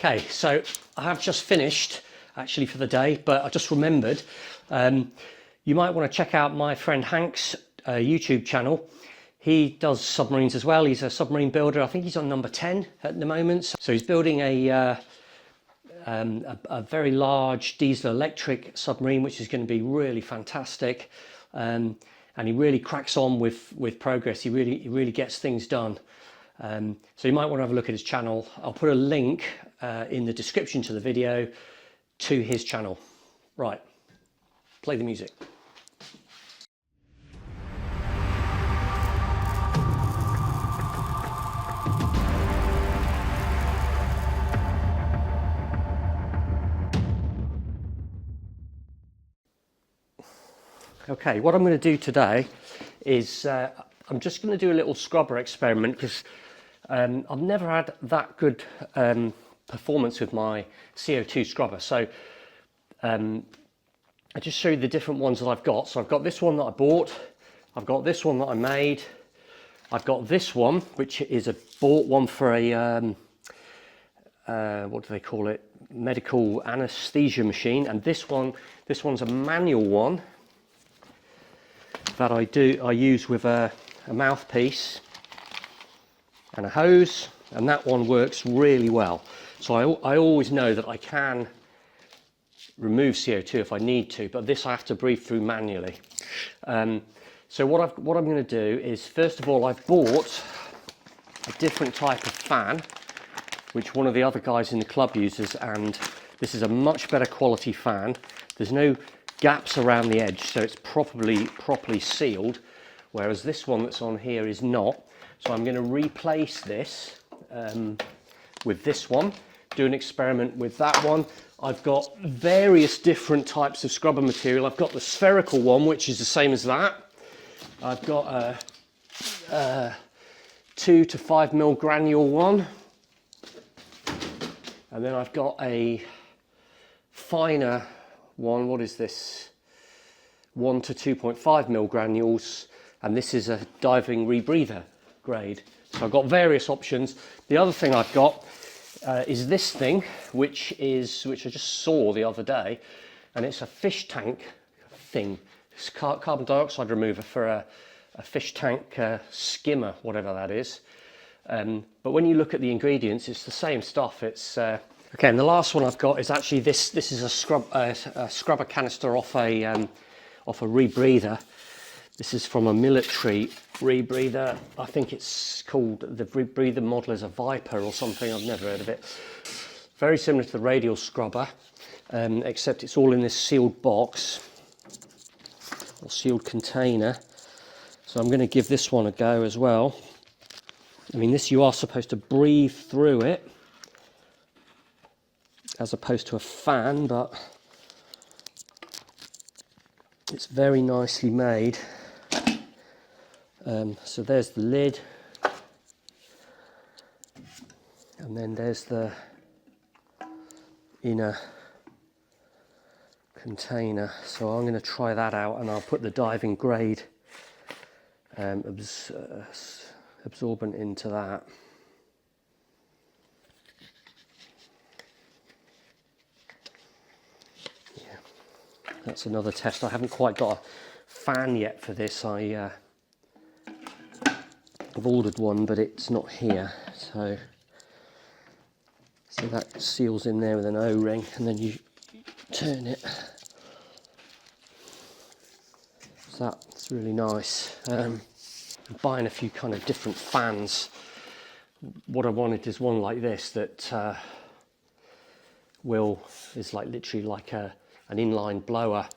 Okay, so I have just finished actually for the day, but I just remembered you might want to check out my friend Hank's YouTube channel. He does submarines as well. He's a submarine builder. I think he's on number 10 at the moment. So he's building a very large diesel electric submarine, which is going to be really fantastic. And he really cracks on with progress. He really gets things done. So you might want to have a look at his channel. I'll put a link in the description to the video to his channel. Right, play the music. Okay, what I'm going to do today is I'm just going to do a little scrubber experiment because I've never had that good performance with my CO2 scrubber. So I just show you the different ones that I've got. So I've got this one that I bought, I've got this one that I made, I've got this one which is a bought one for a what do they call it, medical anesthesia machine, and this one's a manual one that I use with a mouthpiece and a hose, and that one works really well. So I always know that I can remove CO2 if I need to, but this I have to breathe through manually. So what I'm going to do is, first of all, I've bought a different type of fan which one of the other guys in the club uses, and this is a much better quality fan. There's no gaps around the edge, so it's properly sealed, whereas this one that's on here is not. So I'm going to replace this with this one, do an experiment with that one. I've got various different types of scrubber material. I've got the spherical one, which is the same as that. I've got a 2 to 5 mil granule one, and then I've got a finer one. What is this? 1 to 2.5 mil granules, and this is a diving rebreather grade. So I've got various options. The other thing I've got is this thing, which I just saw the other day, and it's a fish tank thing. It's carbon dioxide remover for a fish tank skimmer, whatever that is. But when you look at the ingredients, it's the same stuff. It's okay. And the last one I've got is actually this. This is a scrubber canister off a rebreather. This is from a military rebreather. I think it's called, the rebreather model is a Viper or something. I've never heard of it. Very similar to the radial scrubber, except it's all in this sealed box or sealed container. So I'm going to give this one a go as well. I mean, this, you are supposed to breathe through it as opposed to a fan, but it's very nicely made. So there's the lid, and then there's the inner container. So I'm going to try that out, and I'll put the diving grade absorbent into that. Yeah, that's another test. I haven't quite got a fan yet for this. I've ordered one, but it's not here. So that seals in there with an O-ring, and then you turn it. So that's really nice. I'm buying a few kind of different fans. What I wanted is one like this that is like literally like an inline blower.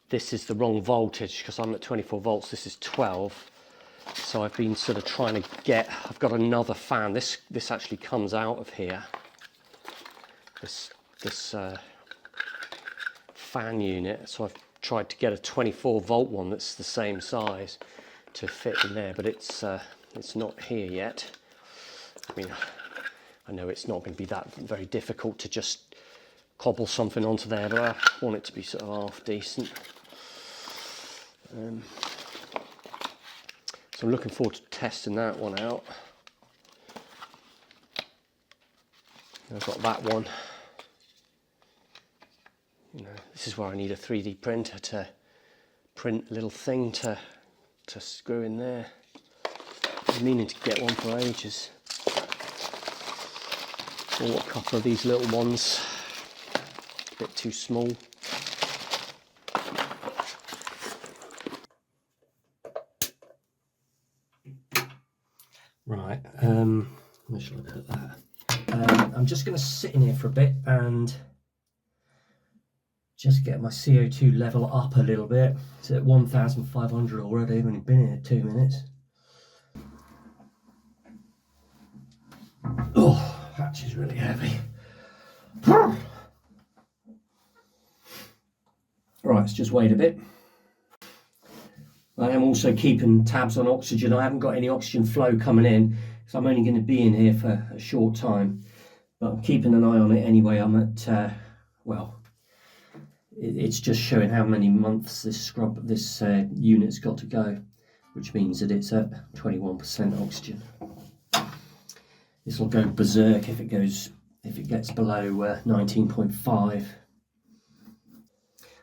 This is the wrong voltage because I'm at 24 volts. This is 12. So I've been sort of trying to get, I've got another fan. This actually comes out of here. This fan unit. So I've tried to get a 24 volt one that's the same size to fit in there, but it's not here yet. I mean, I know it's not going to be that very difficult to just cobble something onto there, but I want it to be sort of half decent. So I'm looking forward to testing that one out. I've got that one. You know, this is where I need a 3D printer to print a little thing to screw in there. I've been meaning to get one for ages. Or a couple of these little ones, a bit too small. Right, where shall I put that? I'm just going to sit in here for a bit and just get my CO2 level up a little bit. It's at 1,500 already, I've only been here 2 minutes. Oh, hatch is really heavy. Right, let's just wait a bit. I am also keeping tabs on oxygen. I haven't got any oxygen flow coming in, so I'm only going to be in here for a short time. But I'm keeping an eye on it anyway. I'm at, well, it's just showing how many months this unit's got to go, which means that it's at 21% oxygen. This will go berserk if it gets below 19.5.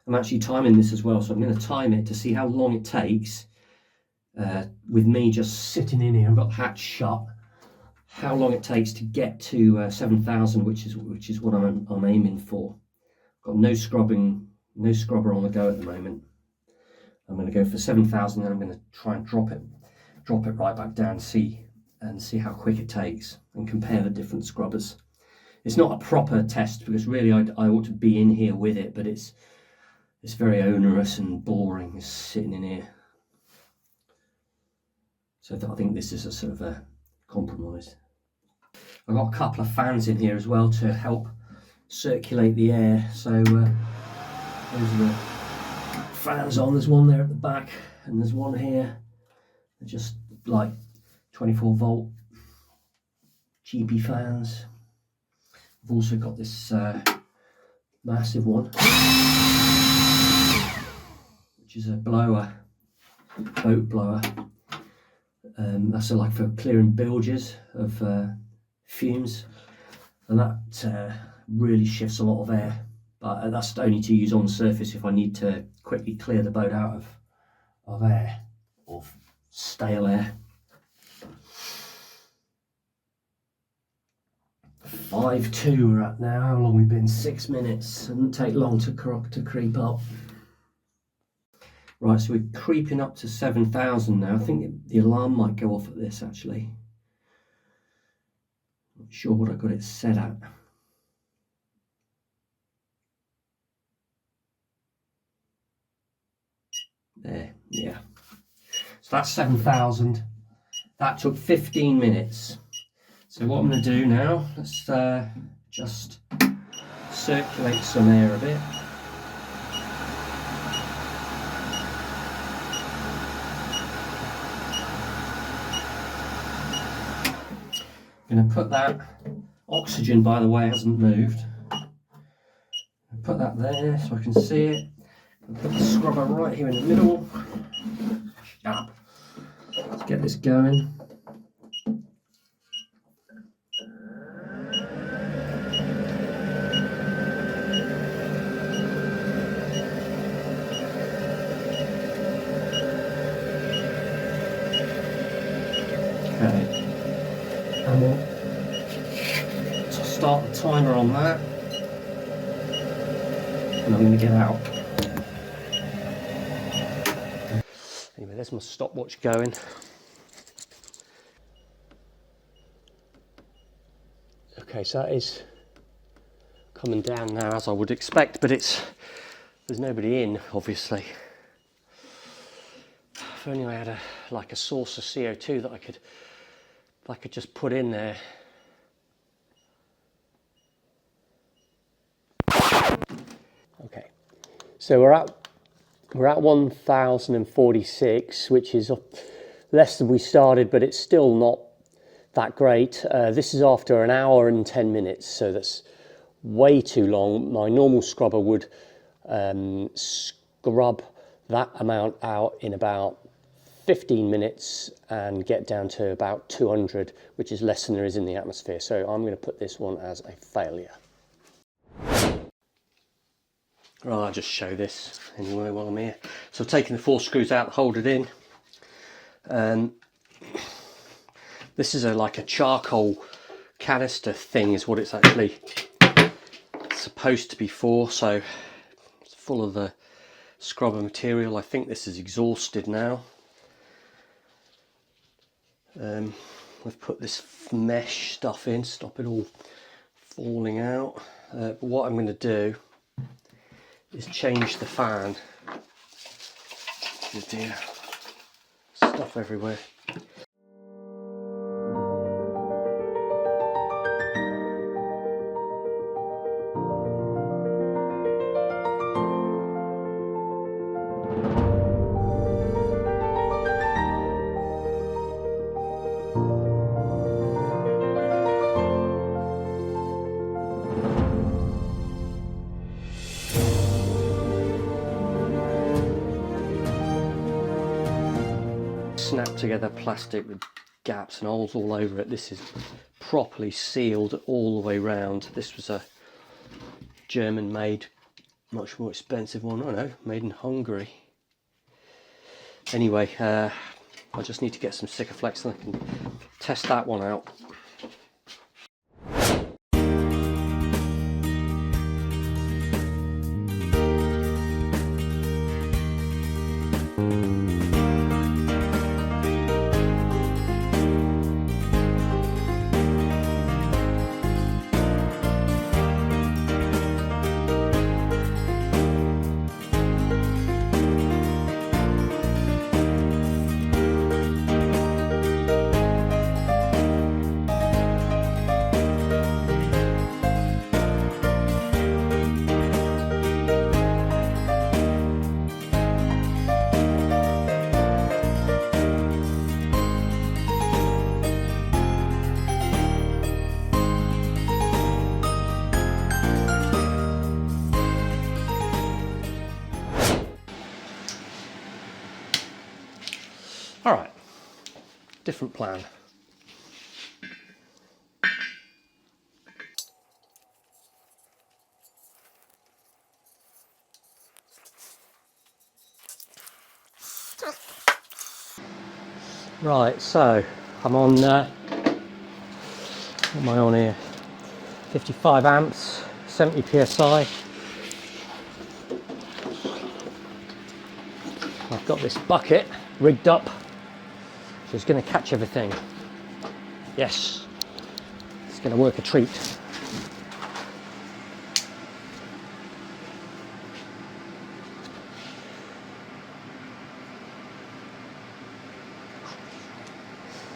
I'm actually timing this as well, so I'm going to time it to see how long it takes with me just sitting in here. I've got the hatch shut. How long it takes to get to 7,000, which is what I'm aiming for. Got no scrubber on the go at the moment. I'm going to go for 7,000, and I'm going to try and drop it right back down, see how quick it takes, and compare the different scrubbers. It's not a proper test because really I ought to be in here with it, but it's very onerous and boring just sitting in here. So I think this is a sort of a compromise. I've got a couple of fans in here as well to help circulate the air. So those are the fans on. There's one there at the back and there's one here. They're just like 24 volt cheapy fans. I've also got this massive one, which is a blower, boat blower. That's like for clearing bilges of fumes, and that really shifts a lot of air, but that's only to use on the surface if I need to quickly clear the boat out of air or stale air. 5:02 we're at now. How long we've been? 6 minutes. It doesn't take long to creep up. Right, so we're creeping up to 7,000 now. I think the alarm might go off at this actually. Not sure what I got it set at. There, yeah. So that's 7,000. That took 15 minutes. So what I'm going to do now, let's just circulate some air a bit. I'm going to put that, oxygen by the way hasn't moved. Put that there so I can see it. I'll put the scrubber right here in the middle. Up. Let's get this going. Okay. And we'll start the timer on that, and I'm going to get out. Anyway, there's my stopwatch going. Okay, so that is coming down now as I would expect, but there's nobody in, obviously. If only I had a source of CO2 that I could just put in there. Okay, so we're at 1,046, which is less than we started, but it's still not that great. This is after an hour and 10 minutes, so that's way too long. My normal scrubber would scrub that amount out in about 15 minutes and get down to about 200, which is less than there is in the atmosphere. So I'm going to put this one as a failure. Right, I'll just show this anyway while I'm here. So I've taken the 4 screws out, hold it in. This is like a charcoal canister thing is what it's actually supposed to be for. So it's full of the scrubber material. I think this is exhausted now. We've put this mesh stuff in, stop it all falling out. But what I'm going to do is change the fan. Oh dear, stuff everywhere. Snap together plastic with gaps and holes all over it. This is properly sealed all the way round. This was a German made, much more expensive one. I know, made in Hungary. Anyway, I just need to get some Sikaflex and I can test that one out. All right, different plan. Right, so I'm on, what am I on here? 55 amps, 70 psi. I've got this bucket rigged up. So it's going to catch everything. Yes, it's going to work a treat.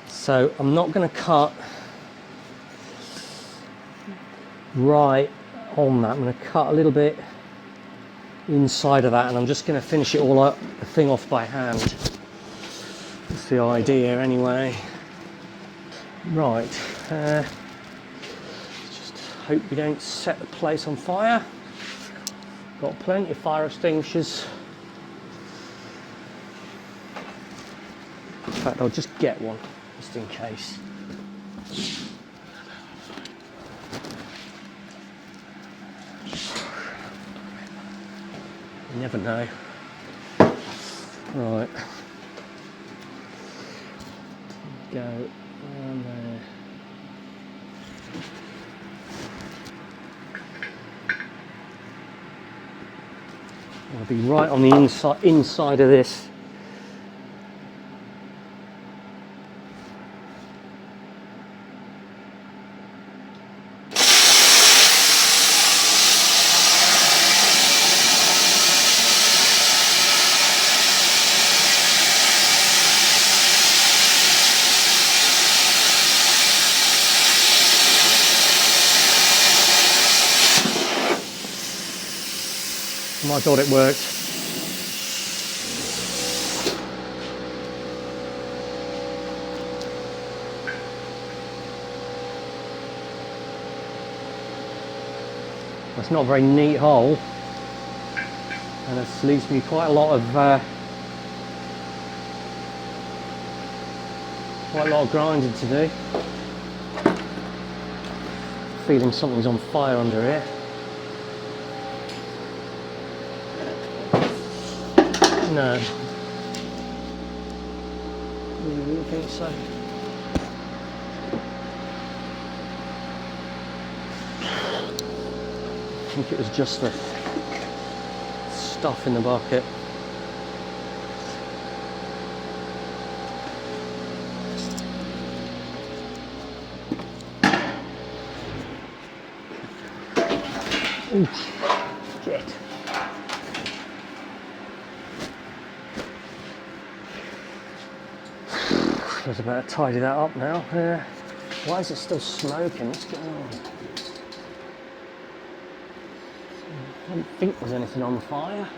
So I'm not going to cut right on that. I'm going to cut a little bit inside of that, and I'm just going to finish it all up, the thing off by hand. That's the idea anyway. Right, just hope we don't set the place on fire. Got plenty of fire extinguishers. In fact, I'll just get one, just in case. You never know. Right. Go around there. I'll be right on the inside of this. I thought it worked. That's not a very neat hole, and it leaves me quite a lot of Quite a lot of grinding to do. Feeling something's on fire under here. No. You really think so? I think it was just the stuff in the bucket. Ooh, shit. I was about to tidy that up now. Why is it still smoking? What's going on? I don't think there's anything on fire.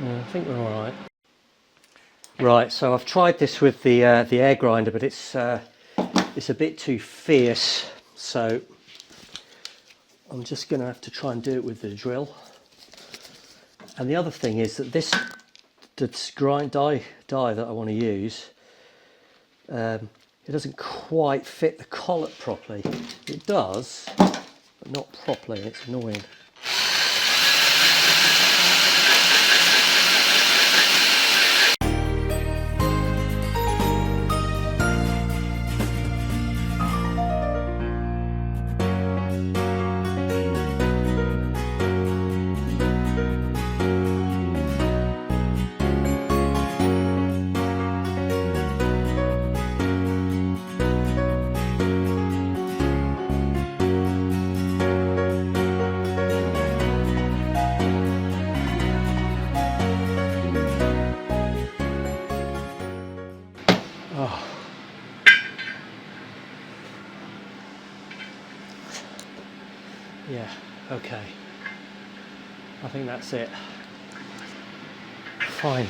Yeah, I think we're all right. Right, so I've tried this with the air grinder, but it's a bit too fierce. So I'm just going to have to try and do it with the drill. And the other thing is that this grind die that I want to use, it doesn't quite fit the collet properly. It does, but not properly. It's annoying. Oh. Yeah, okay. I think that's it. Finally.